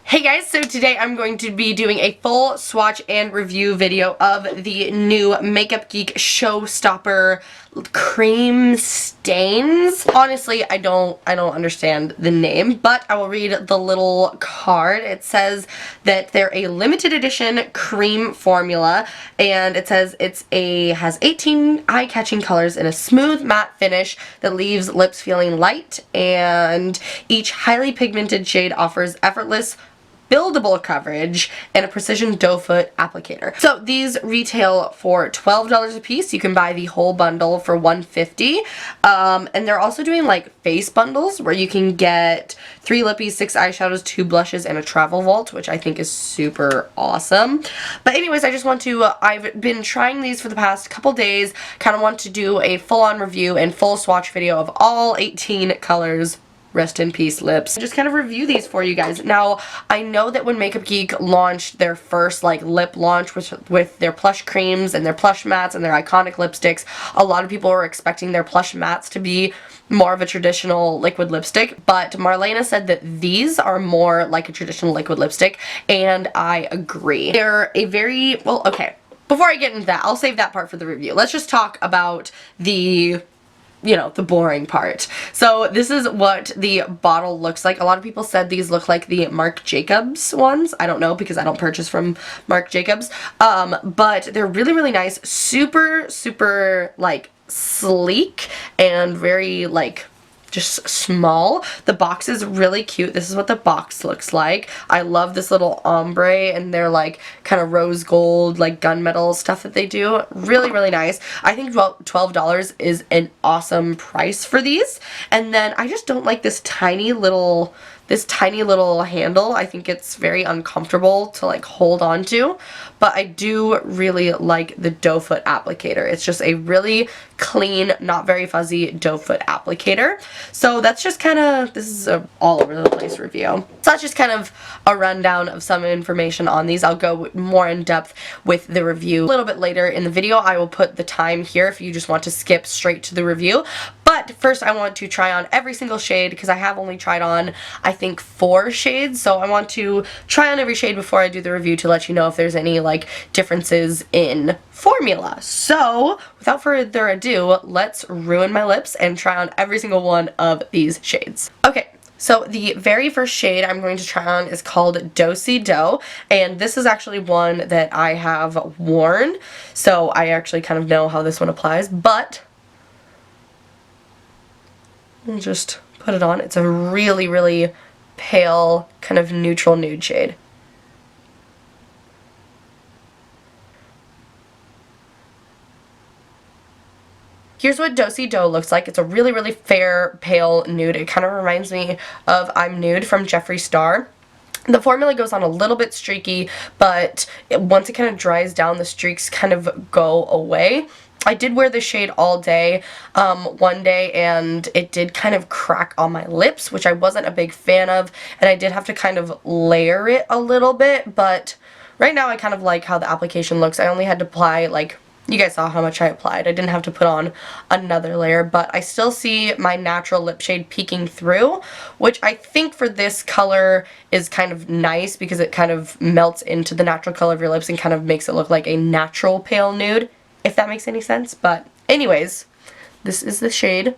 Hey guys, so today I'm going to be doing a full swatch and review video of the new Makeup Geek Showstopper Creme Stains. Honestly, I don't understand the name, but I will read the little card. It says that they're a limited edition cream formula, and it says has 18 eye-catching colors in a smooth matte finish that leaves lips feeling light, and each highly pigmented shade offers effortless buildable coverage and a precision doe foot applicator. So these retail for $12 a piece. You can buy the whole bundle for $150. And they're also doing like face bundles where you can get 3 lippies, 6 eyeshadows, 2 blushes, and a travel vault, which I think is super awesome. But anyways, I just want to, I've been trying these for the past couple days, kind of want to do a full-on review and full swatch video of all 18 colors. Rest in peace, lips. Just kind of review these for you guys. Now, I know that when Makeup Geek launched their first like lip launch with their Plush creams and their Plush Mattes and their iconic lipsticks, a lot of people were expecting their Plush Mattes to be more of a traditional liquid lipstick, but Marlena said that these are more like a traditional liquid lipstick, and I agree. They're a very, well, okay, before I get into that, I'll save that part for the review. Let's just talk about the the boring part. So this is what the bottle looks like. A lot of people said these look like the Marc Jacobs ones. I don't know because I don't purchase from Marc Jacobs. But they're really, really nice. Super, super like sleek and very like just small. The box is really cute. This is what the box looks like. I love this little ombre and their like kind of rose gold like gunmetal stuff that they do. Really, really nice. I think $12 is an awesome price for these. And then I just don't like this tiny little handle. I think it's very uncomfortable to like hold on to, but I do really like the doe foot applicator. It's just a really clean, not very fuzzy doe foot applicator. So that's just kind of, this is a all over the place review. So that's just kind of a rundown of some information on these. I'll go more in depth with the review a little bit later in the video. I will put the time here if you just want to skip straight to the review. But first I want to try on every single shade because I have only tried on, I think, 4 shades. So I want to try on every shade before I do the review to let you know if there's any like differences in formula. So without further ado, let's ruin my lips and try on every single one of these shades. Okay. So the very first shade I'm going to try on is called Do-Si Do, and this is actually one that I have worn, so I actually kind of know how this one applies, but I'll just put it on. It's a really, really pale, kind of neutral nude shade. Here's what Do-Si Do looks like. It's a really, really fair, pale nude. It kind of reminds me of I'm Nude from Jeffree Star. The formula goes on a little bit streaky, but once it kind of dries down, the streaks kind of go away. I did wear this shade all day one day, and it did kind of crack on my lips, which I wasn't a big fan of, and I did have to kind of layer it a little bit, but right now I kind of like how the application looks. I only had to apply, like, you guys saw how much I applied. I didn't have to put on another layer, but I still see my natural lip shade peeking through, which I think for this color is kind of nice because it kind of melts into the natural color of your lips and kind of makes it look like a natural pale nude, if that makes any sense. But anyways, this is the shade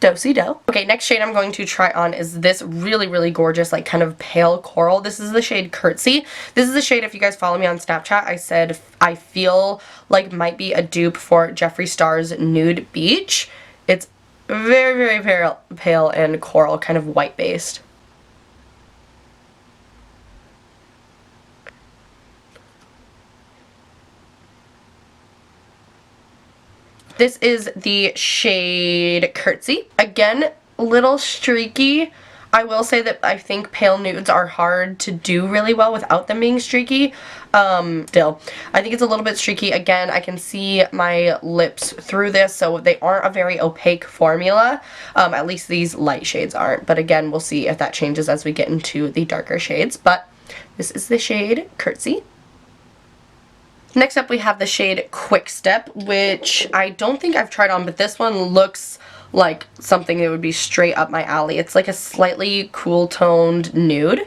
Do-Si Do. Okay, next shade I'm going to try on is this really, really gorgeous, like kind of pale coral. This is the shade Curtsy. This is the shade, if you guys follow me on Snapchat, I said I feel like might be a dupe for Jeffree Star's Nude Beach. It's very, very pale and coral, kind of white based. This is the shade Curtsy. Again, little streaky. I will say that I think pale nudes are hard to do really well without them being streaky. Still, I think it's a little bit streaky. Again, I can see my lips through this, so they aren't a very opaque formula. At least these light shades aren't. But again, we'll see if that changes as we get into the darker shades. But this is the shade Curtsy. Next up we have the shade Quick Step, which I don't think I've tried on, but this one looks like something that would be straight up my alley. It's like a slightly cool toned nude.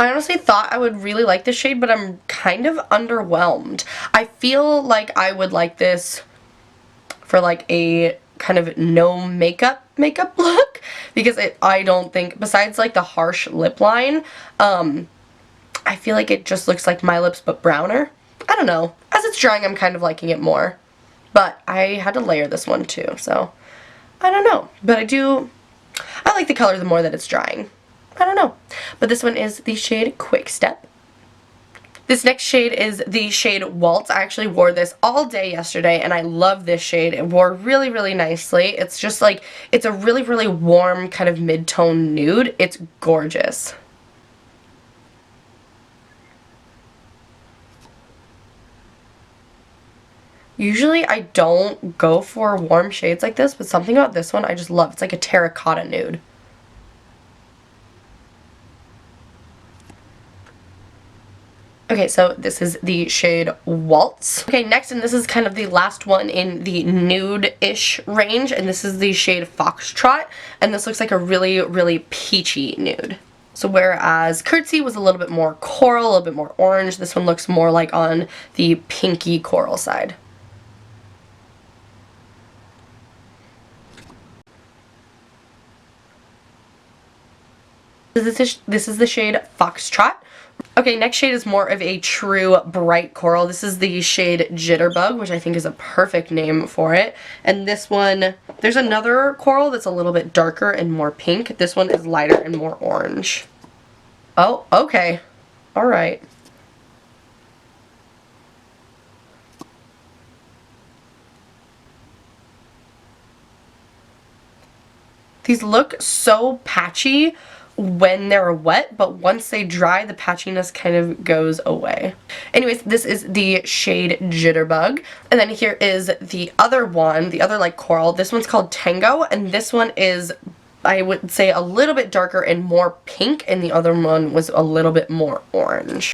I honestly thought I would really like this shade, but I'm kind of underwhelmed. I feel like I would like this for like a kind of no makeup look, because I don't think, besides like the harsh lip line, I feel like it just looks like my lips but browner. I don't know. As it's drying, I'm kind of liking it more. But I had to layer this one too, so I don't know. But I like the color the more that it's drying. I don't know. But this one is the shade Quick Step. This next shade is the shade Waltz. I actually wore this all day yesterday, and I love this shade. It wore really, really nicely. It's just like, it's a really, really warm kind of mid-tone nude. It's gorgeous. Usually I don't go for warm shades like this, but something about this one I just love. It's like a terracotta nude. Okay, so this is the shade Waltz. Okay, next, and this is kind of the last one in the nude-ish range, and this is the shade Foxtrot, and this looks like a really, really peachy nude. So whereas Curtsy was a little bit more coral, a little bit more orange, this one looks more like on the pinky coral side. This is the shade Foxtrot. Okay, next shade is more of a true bright coral. This is the shade Jitterbug, which I think is a perfect name for it. And this one, there's another coral that's a little bit darker and more pink. This one is lighter and more orange. Oh, okay. All right. These look so patchy when they're wet, but once they dry, the patchiness kind of goes away. Anyways, this is the shade Jitterbug. And then here is the other one, the other like coral. This one's called Tango, and this one is, I would say, a little bit darker and more pink, and the other one was a little bit more orange.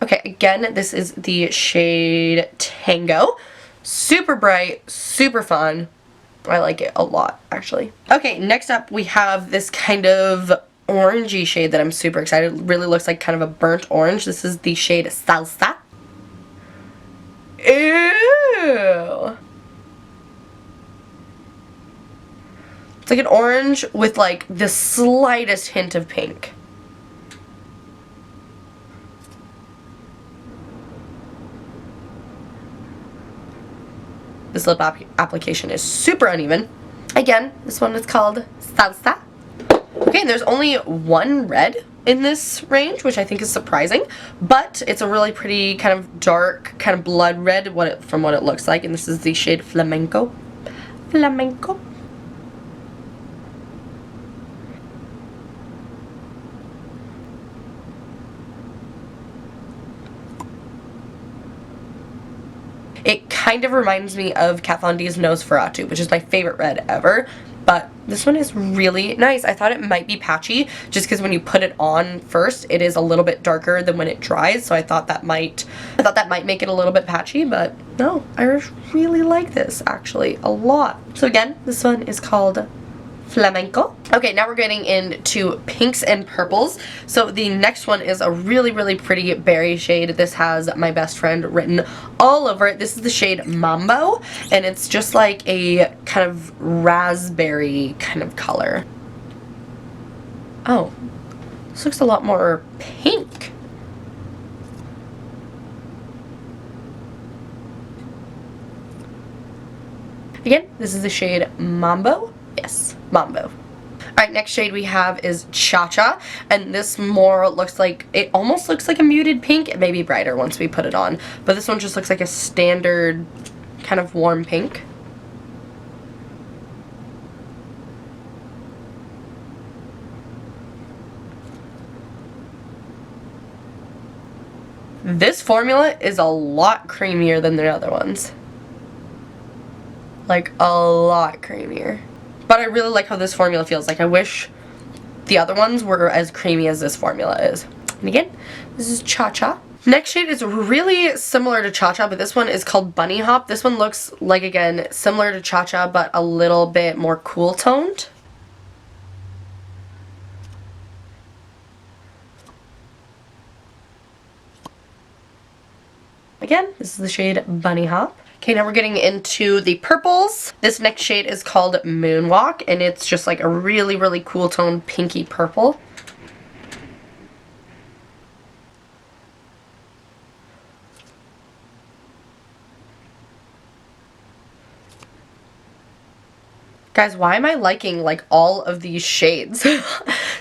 Okay, again, this is the shade Tango. Super bright, super fun. I like it a lot, actually. Okay, next up we have this kind of orangey shade that I'm super excited. It really looks like kind of a burnt orange. This is the shade Salsa. Ew! It's like an orange with like the slightest hint of pink. This lip application is super uneven. Again, this one is called Salsa. Okay, and there's only one red in this range, which I think is surprising, but it's a really pretty kind of dark, kind of blood red from what it looks like, and this is the shade Flamenco. Flamenco. It kind of reminds me of Kat Von D's Nosferatu, which is my favorite red ever, but this one is really nice. I thought it might be patchy, just because when you put it on first, it is a little bit darker than when it dries, so I thought that might make it a little bit patchy, but no, I really like this, actually, a lot. So again, this one is called Flamenco. Okay, now we're getting into pinks and purples. So the next one is a really, really pretty berry shade. This has My Best Friend written all over it. This is the shade Mambo, and it's just like a kind of raspberry kind of color. Oh, this looks a lot more pink. Again, this is the shade Mambo. Yes, Mambo. Alright, next shade we have is Cha Cha, and this more looks like, it almost looks like a muted pink. It may be brighter once we put it on, but this one just looks like a standard kind of warm pink. This formula is a lot creamier than the other ones. Like, a lot creamier. But I really like how this formula feels. Like, I wish the other ones were as creamy as this formula is. And again, this is Cha Cha. Next shade is really similar to Cha Cha, but this one is called Bunny Hop. This one looks like, again, similar to Cha Cha, but a little bit more cool toned. Again, this is the shade Bunny Hop. Okay, now we're getting into the purples. This next shade is called Moonwalk, and it's just like a really, really cool tone pinky purple. Guys, why am I liking like all of these shades?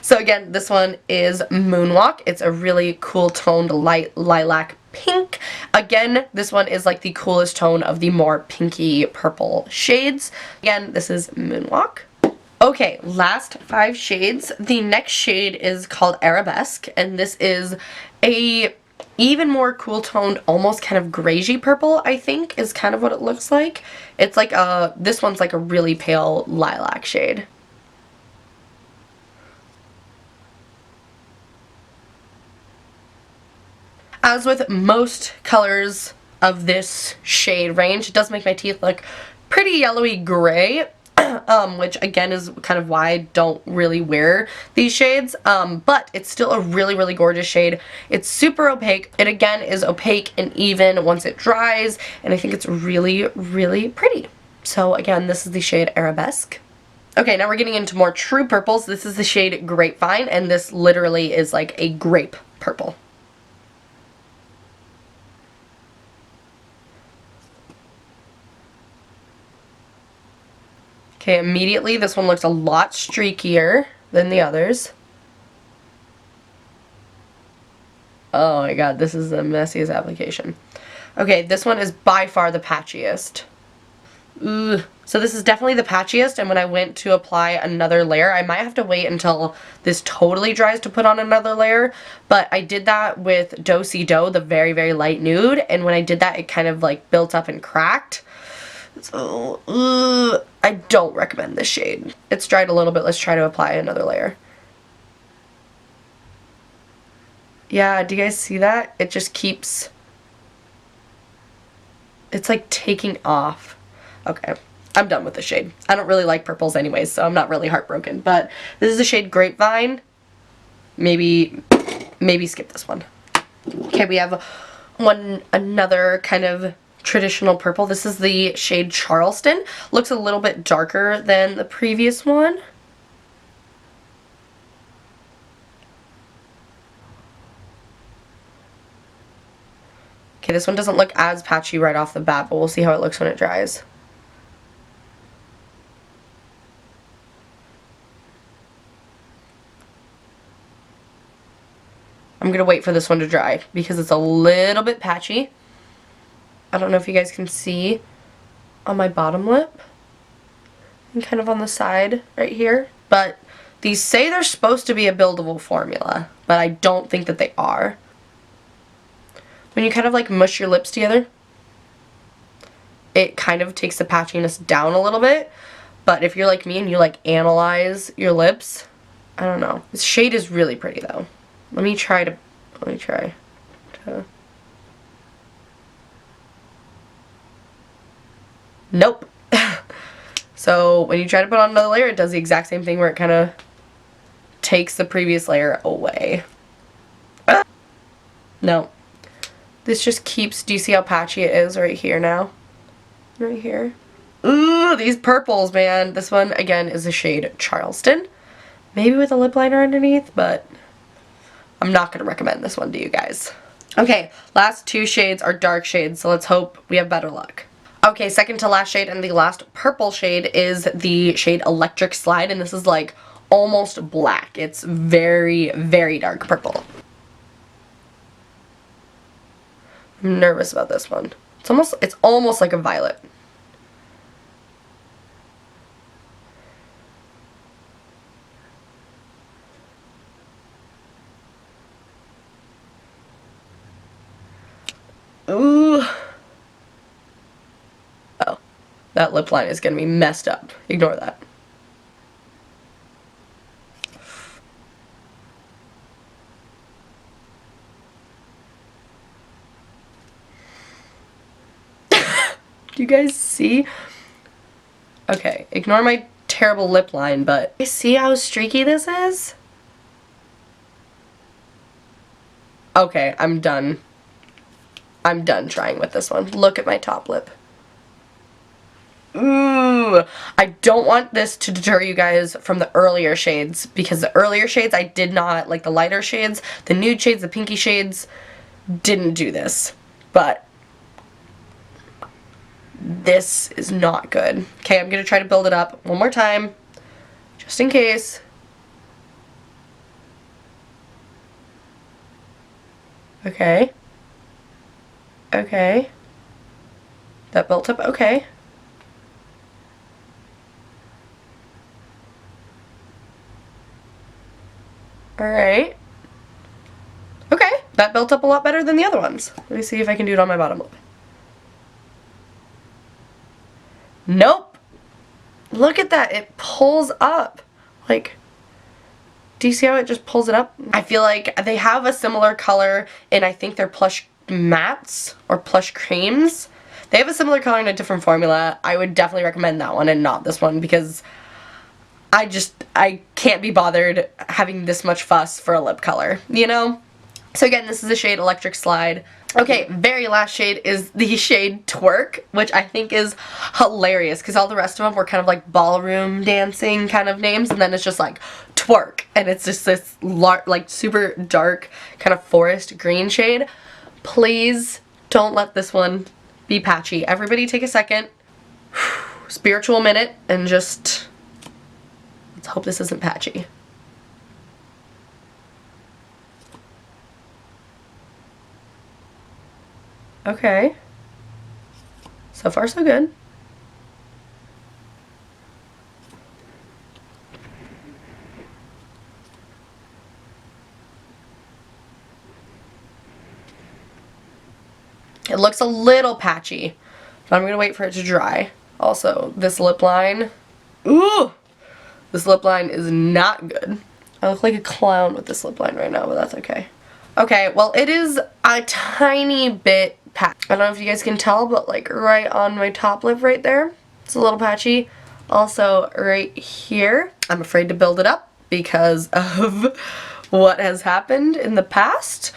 So again, this one is Moonwalk. It's a really cool toned light lilac pink. Again, this one is like the coolest tone of the more pinky purple shades. Again, this is Moonwalk. Okay, last 5 shades. The next shade is called Arabesque, and this is a even more cool toned, almost kind of greigey purple, I think, is kind of what it looks like. It's like this one's like a really pale lilac shade. As with most colors of this shade range, it does make my teeth look pretty yellowy gray. Which again is kind of why I don't really wear these shades, but it's still a really, really gorgeous shade. It's super opaque. It again is opaque and even once it dries, and I think it's really, really pretty. So again, this is the shade Arabesque. Okay, now we're getting into more true purples. This is the shade Grapevine, and this literally is like a grape purple. Okay, immediately this one looks a lot streakier than the others. Oh my god, this is the messiest application. Okay, this one is by far the patchiest. Ooh. So this is definitely the patchiest, and when I went to apply another layer, I might have to wait until this totally dries to put on another layer, but I did that with Do Si Do, the very, very light nude, and when I did that, it kind of like built up and cracked. So, I don't recommend this shade. It's dried a little bit. Let's try to apply another layer. Yeah, do you guys see that? It just keeps... It's like taking off. Okay, I'm done with the shade. I don't really like purples anyways, so I'm not really heartbroken. But this is the shade Grapevine. Maybe skip this one. Okay, we have another kind of traditional purple. This is the shade Charleston. Looks a little bit darker than the previous one. Okay, this one doesn't look as patchy right off the bat, but we'll see how it looks when it dries. I'm gonna wait for this one to dry because it's a little bit patchy. I don't know if you guys can see on my bottom lip and kind of on the side right here, but these say they're supposed to be a buildable formula, but I don't think that they are. When you kind of like mush your lips together, it kind of takes the patchiness down a little bit, but if you're like me and you like analyze your lips, I don't know. This shade is really pretty though. Let me try to Nope. So when you try to put on another layer, it does the exact same thing where it kind of takes the previous layer away. No. This just keeps, do you see how patchy it is right here now? Right here. Ooh, these purples, man. This one, again, is the shade Charleston. Maybe with a lip liner underneath, but I'm not going to recommend this one to you guys. Okay, last 2 shades are dark shades, so let's hope we have better luck. Okay, second to last shade and the last purple shade is the shade Electric Slide, and this is like almost black. It's very, very dark purple. I'm nervous about this one. It's almost like a violet. Ooh. Oh, that lip line is gonna be messed up. Ignore that. Do you guys see? Okay, ignore my terrible lip line, but you see how streaky this is? Okay, I'm done. I'm done trying with this one. Look at my top lip. Ooh, I don't want this to deter you guys from the earlier shades, because the earlier shades I did not, like the lighter shades, the nude shades, the pinky shades, didn't do this. But this is not good. Okay, I'm going to try to build it up one more time, just in case. Okay. Okay. That built up okay. Alright. Okay, that built up a lot better than the other ones. Let me see if I can do it on my bottom lip. Nope. Look at that, it pulls up. Like, do you see how it just pulls it up? I feel like they have a similar color in, I think they're Plush Mattes or Plush Cremes. They have a similar color in a different formula. I would definitely recommend that one and not this one, because I can't be bothered having this much fuss for a lip color, you know? So again, this is the shade Electric Slide. Okay, very last shade is the shade Twerk, which I think is hilarious, because all the rest of them were kind of like ballroom dancing kind of names, and then it's just like Twerk, and it's just this like super dark kind of forest green shade. Please don't let this one be patchy. Everybody take a second, spiritual minute, and just let's hope this isn't patchy. Okay. So far so good. It looks a little patchy, but I'm gonna wait for it to dry. Also, this lip line, ooh! This lip line is not good. I look like a clown with this lip line right now, but that's okay. Okay, well, it is a tiny bit patchy. I don't know if you guys can tell, but like right on my top lip right there, it's a little patchy. Also, right here, I'm afraid to build it up because of what has happened in the past.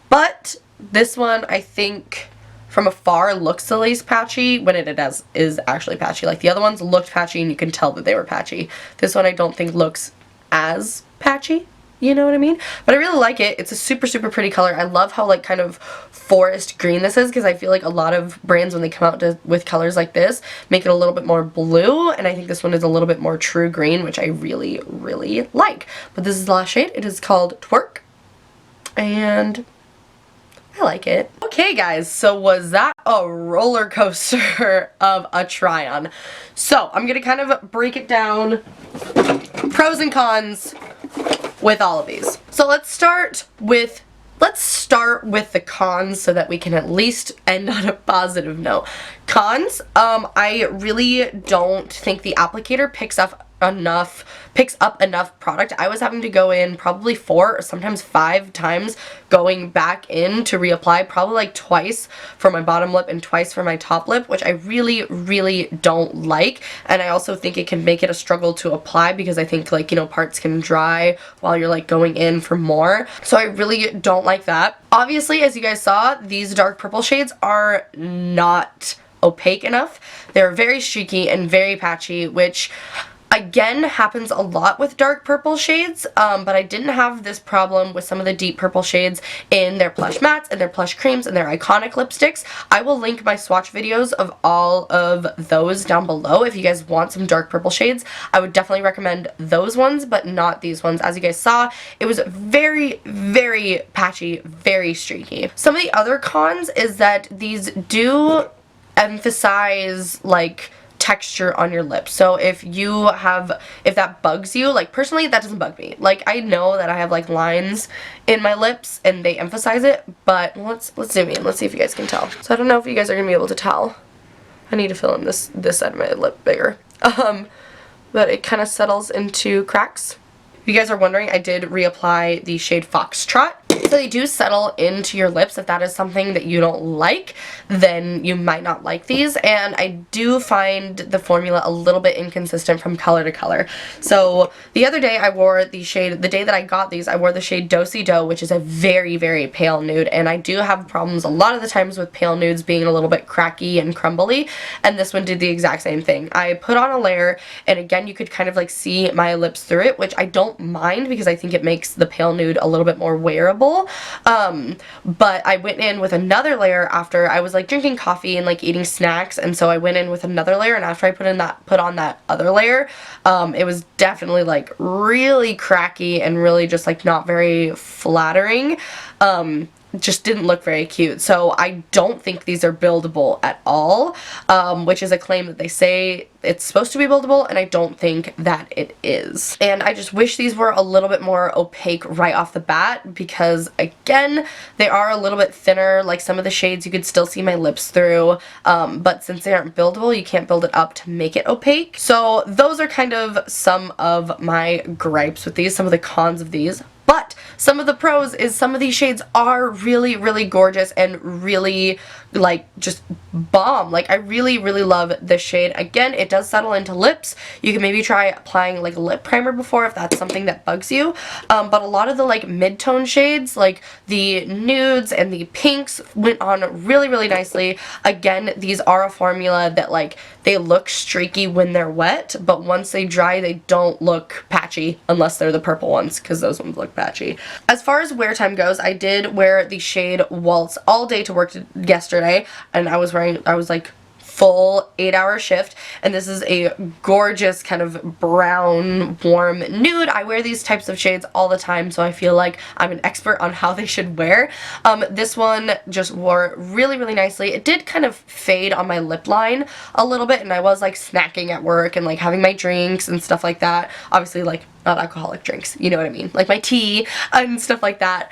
But this one, I think, from afar looks the least patchy when it is actually patchy. Like the other ones looked patchy and you can tell that they were patchy. This one I don't think looks as patchy, you know what I mean? But I really like it. It's a super, super pretty color. I love how like kind of forest green this is, because I feel like a lot of brands when they come out with colors like this make it a little bit more blue, and I think this one is a little bit more true green, which I really, really like. But this is the last shade. It is called Twerk, and I like it. Okay guys, so was that a roller coaster of a try-on? So I'm gonna kind of break it down, pros and cons with all of these. So let's start with the cons so that we can at least end on a positive note. Cons, I really don't think the applicator picks up enough product. I was having to go in probably 4 or sometimes 5 times going back in to reapply, probably like twice for my bottom lip and twice for my top lip, which I really, really don't like. And I also think it can make it a struggle to apply, because I think, like, you know, parts can dry while you're like going in for more. So I really don't like that. Obviously, as you guys saw, these dark purple shades are not opaque enough. They're very streaky and very patchy, which again happens a lot with dark purple shades, but I didn't have this problem with some of the deep purple shades in their Plush Mattes and their Plush Cremes and their iconic lipsticks. I will link my swatch videos of all of those down below if you guys want some dark purple shades. I would definitely recommend those ones, but not these ones. As you guys saw, it was very, very patchy, very streaky. Some of the other cons is that these do emphasize like texture on your lips. So if that bugs you, like personally that doesn't bug me. Like I know that I have like lines in my lips and they emphasize it, but let's zoom in. Let's see if you guys can tell. So I don't know if you guys are gonna be able to tell. I need to fill in this side of my lip bigger. But it kind of settles into cracks. If you guys are wondering, I did reapply the shade Foxtrot. So they do settle into your lips. If that is something that you don't like, then you might not like these. And I do find the formula a little bit inconsistent from color to color. So the other day I wore the shade, the day that I got these, I wore the shade Do-Si Do, which is a very, very pale nude. And I do have problems a lot of the times with pale nudes being a little bit cracky and crumbly. And this one did the exact same thing. I put on a layer, and again, you could kind of like see my lips through it, which I don't mind because I think it makes the pale nude a little bit more wearable. But I went in with another layer after I was like drinking coffee and like eating snacks, and so I went in with another layer, and after I put on that other layer, it was definitely like really cracky and really just like not very flattering. Just didn't look very cute. So I don't think these are buildable at all, which is a claim that they say it's supposed to be buildable, and I don't think that it is. And I just wish these were a little bit more opaque right off the bat, because again, they are a little bit thinner. Like some of the shades you could still see my lips through, but since they aren't buildable, you can't build it up to make it opaque. So those are kind of some of my gripes with these, some of the cons of these. But some of the pros is some of these shades are really, really gorgeous and really, like, just bomb. Like, I really, really love this shade. Again, it does settle into lips. You can maybe try applying, like, a lip primer before if that's something that bugs you. But a lot of the, like, mid-tone shades, like the nudes and the pinks, went on really, really nicely. Again, these are a formula that, like, they look streaky when they're wet, but once they dry, they don't look patchy unless they're the purple ones, because those ones look patchy. As far as wear time goes, I did wear the shade Waltz all day to work yesterday, and I was like full 8-hour shift, and this is a gorgeous kind of brown warm nude. I wear these types of shades all the time, so I feel like I'm an expert on how they should wear. This one just wore really, really nicely. It did kind of fade on my lip line a little bit, and I was like snacking at work and like having my drinks and stuff like that. Obviously, like, not alcoholic drinks, you know what I mean, like my tea and stuff like that.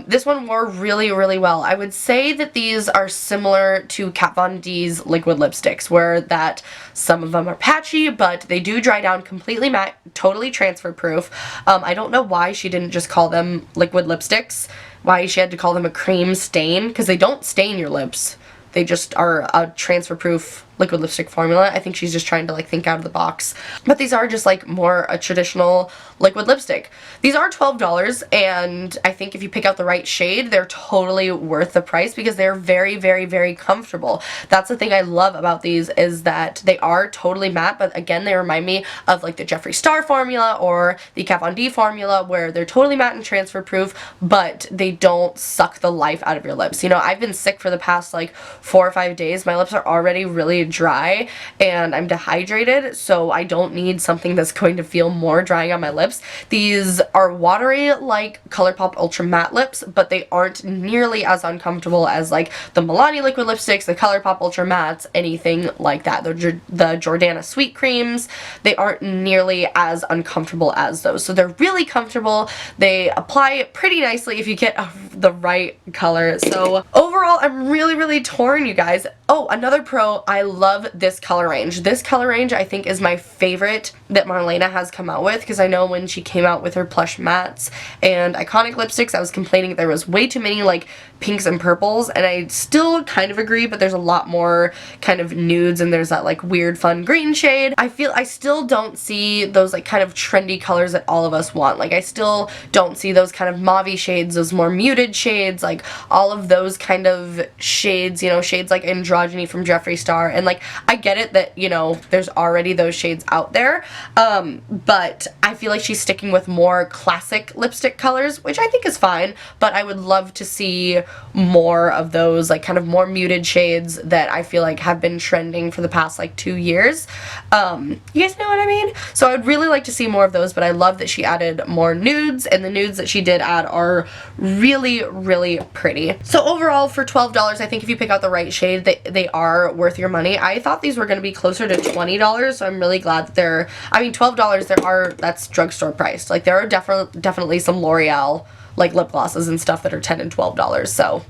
This one wore really, really well. I would say that these are similar to Kat Von D's liquid lipsticks, where that some of them are patchy, but they do dry down completely matte, totally transfer proof. I don't know why she didn't just call them liquid lipsticks, why she had to call them a cream stain, because they don't stain your lips. They just are a transfer proof liquid lipstick formula. I think she's just trying to like think out of the box. But these are just like more a traditional liquid lipstick. These are $12, and I think if you pick out the right shade, they're totally worth the price because they're very, very, very comfortable. That's the thing I love about these, is that they are totally matte, but again, they remind me of like the Jeffree Star formula or the Kat Von D formula, where they're totally matte and transfer proof, but they don't suck the life out of your lips. You know, I've been sick for the past like 4 or 5 days. My lips are already really dry and I'm dehydrated, so I don't need something that's going to feel more drying on my lips. These are watery like ColourPop Ultra Matte Lips, but they aren't nearly as uncomfortable as like the Milani liquid lipsticks, the ColourPop Ultra Mattes, anything like that. The Jordana Sweet Creams, they aren't nearly as uncomfortable as those. So they're really comfortable. They apply pretty nicely if you get the right color. So overall, I'm really, really torn, you guys. Oh, another pro, I love this color range. This color range I think is my favorite that Marlena has come out with, because I know when she came out with her Plush Mattes and Iconic lipsticks, I was complaining there was way too many like pinks and purples, and I still kind of agree, but there's a lot more kind of nudes, and there's that like weird fun green shade. I feel I still don't see those like kind of trendy colors that all of us want. Like I still don't see those kind of mauve shades, those more muted shades, like all of those kind of shades, you know, shades like Androgyny from Jeffree Star. And like I get it that, you know, there's already those shades out there, but I feel like she's sticking with more classic lipstick colors, which I think is fine, but I would love to see more of those like kind of more muted shades that I feel like have been trending for the past like 2 years. You guys know what I mean? So I would really like to see more of those, but I love that she added more nudes, and the nudes that she did add are really, really pretty. So overall, for $12, I think if you pick out the right shade, they are worth your money. I thought these were going to be closer to $20, so I'm really glad that they're, I mean, $12, that's drugstore priced. Like there are definitely some L'Oreal like lip glosses and stuff that are $10 and $12, so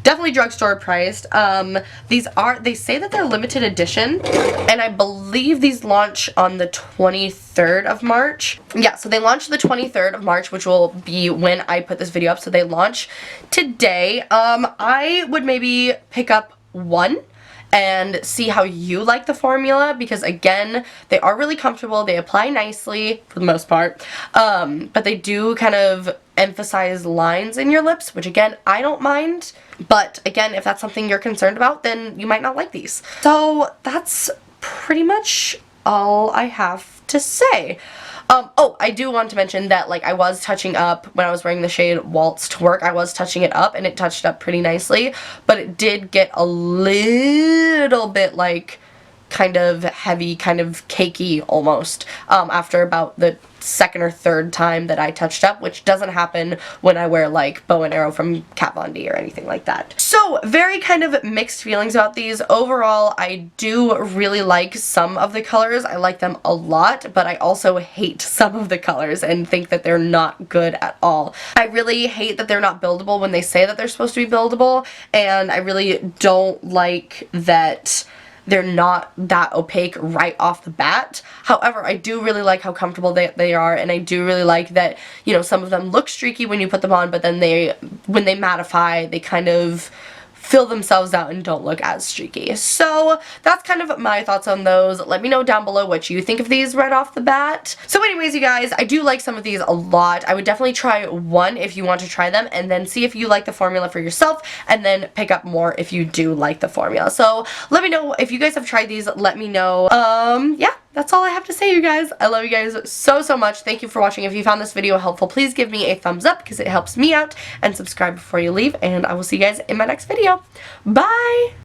Definitely drugstore priced. They say that they're limited edition, and I believe these launch on the 23rd of March. Yeah, so they launch the 23rd of March, which will be when I put this video up, so they launch today. I would maybe pick up one and see how you like the formula, because again, they are really comfortable, they apply nicely for the most part, but they do kind of emphasize lines in your lips, which again, I don't mind, but again, if that's something you're concerned about, then you might not like these. So that's pretty much all I have to say. Oh, I do want to mention that, like, I was touching up when I was wearing the shade Waltz to work. I was touching it up, and it touched up pretty nicely, but it did get a little bit, like, kind of heavy, kind of cakey almost, after about the second or third time that I touched up, which doesn't happen when I wear like Bow and Arrow from Kat Von D or anything like that. So very kind of mixed feelings about these. Overall, I do really like some of the colors. I like them a lot, but I also hate some of the colors and think that they're not good at all. I really hate that they're not buildable when they say that they're supposed to be buildable, and I really don't like that they're not that opaque right off the bat. However, I do really like how comfortable they are, and I do really like that, you know, some of them look streaky when you put them on, but then when they mattify, they kind of fill themselves out and don't look as streaky. So that's kind of my thoughts on those. Let me know down below what you think of these right off the bat. So anyways, you guys, I do like some of these a lot. I would definitely try one if you want to try them, and then see if you like the formula for yourself, and then pick up more if you do like the formula. So let me know if you guys have tried these. Let me know. Yeah, that's all I have to say, you guys. I love you guys so, so much. Thank you for watching. If you found this video helpful, please give me a thumbs up because it helps me out, and subscribe before you leave, and I will see you guys in my next video. Bye!